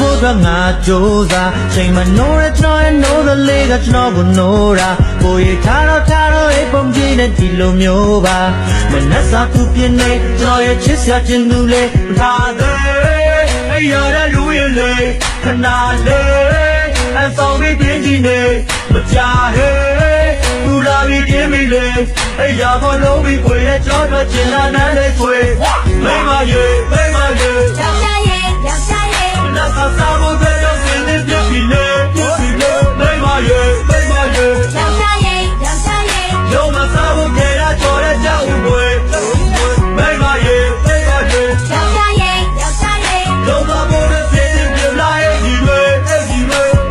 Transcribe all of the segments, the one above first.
ဖို့အတွက်ငါကြိုးစားချိန်မနိုးတဲ့ကျွန်တော်ရဲ့နိုးသလေးကကျွန်တော်ကိုနိုးတာကိုရထားတော့အိပ်ပုံကြီးနဲ့ဒီလိုမျိုးပါမနှက်စာသူပြင်းနေကျွန်တော်ရဲ့ချစ်စရာချင်သူလေးထားတယ်အဲ့ရတဲ့လူရဲ့လေခဏလေးအဆောင်ပြီးပြင်းကြီးနေမကြဟဲသူလာပြီးပြင်းမိလေအဲ့ရဖို့လုံးပြီးကိုရဲ့ကြောတော့ချင်လာတဲ့ဆွေမိမရေယောက်ျားရဲ့နှက်စာစားဖို့ပဲတော့စင်းနေပြပြီလေမိမရေယောက်ျားရဲ့လုံးမစားဖို့ကြရကြော်တဲ့ကြောက်ဦးွယ်မိမရေယောက်ျားရဲ့လုံးမဖို့တဲ့စင်းနေပြလာရဲ့ဒီွယ်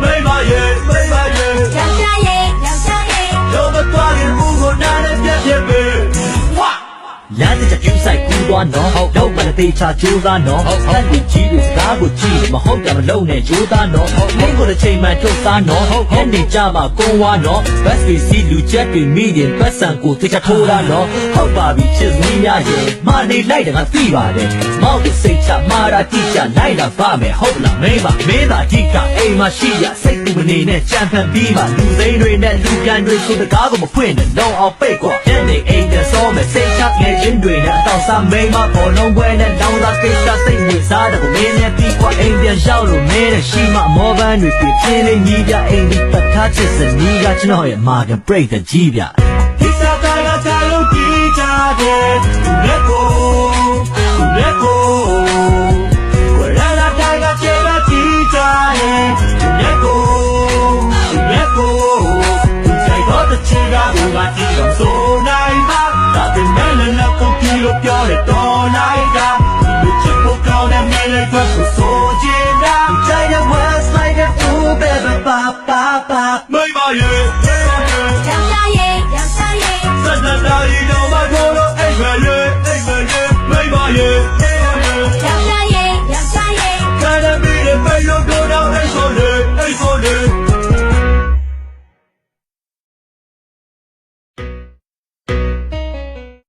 မိမရေယောက်ျားရဲ့လုံးမသွားရင်ဦးကိုနားနဲ့ပြက်ပဲလမ်းတစ်ချက်ကျူးဆိုင်ကူးသွားနော်တော့မသေးချာကြိုးစားနော်ဟန်ဒီကြီးတွေစကားကိုကြည့်မဟုတ်တယ်မလုံးနဲ့ကြိုးစားနော်မင်းကိုတစ်ချိန်မှထုတ်စားနော်ဟန်ဒီကြမှာကုန်းဝါနော်ဘတ်စီစီလူချက်တွေမိရင်ပတ်စံကိုတိကျထိုးတာနော်ဟုတ်ပါပြီချစ်စမီးများရဲ့မာနေလိုက်တယ်ငါသိပါတယ်မောက်တဲ့စိတ်ချမာတာတိကျလိုက်တာပါမယ်ဟုတ်လားမင်းသာဒီကအိမ်မှာရှိရစိတ်ကူမနေနဲ့ကြံဖန်ပြီးမှလူစိမ်းတွေနဲ့လူပြန်တွေဆိုတကားကိုမဖွင့်နဲ့လုံးအောင်ပိတ်ကွာဟန်ဒီအိမ်နဲ့စောမယ်စိတ်ချငယ်ချင်းတွေနဲ့အတော့စားမိမဘောလုံးပွဲနဲ့လောင်းသားကိစ္စစိတ်ဝင်စားတယ်ကိုမင်းနဲ့ပြီးကွာအိမ်ပြန်ရောက်လို့မင်းနဲ့ရှိမှမောပန်းတွေပြင်းလေးညီးပြအိမ်ဒီပတ်ထားချစ်စနီးကကျွန်တော်ရဲ့မာကန်ပရိတ်တကြီးပြဒီစားတိုင်းကချလို့ကြည့်ကြတယ်လက်ကိုကိုရလာတိုင်းကချေလာကြည့်ကြတယ်လက်ကိုသူใจတော့တချီကဘူကကြည့်တော့ဆိုနိုင်ပါဒါပေမဲ့လည်းကိုကြည့်လို့ပြောတယ်တော်လိုက်တာဒီချစ်ဖို့ကောင်းတဲ့မင်းလေးကဆိုချင်တာใจရဲ့ was like a fool baby pa မိမရေယောက်ျားရဲ့ စက်တနာရီတော့မကိုလို့အိမ်မရေမိမရေ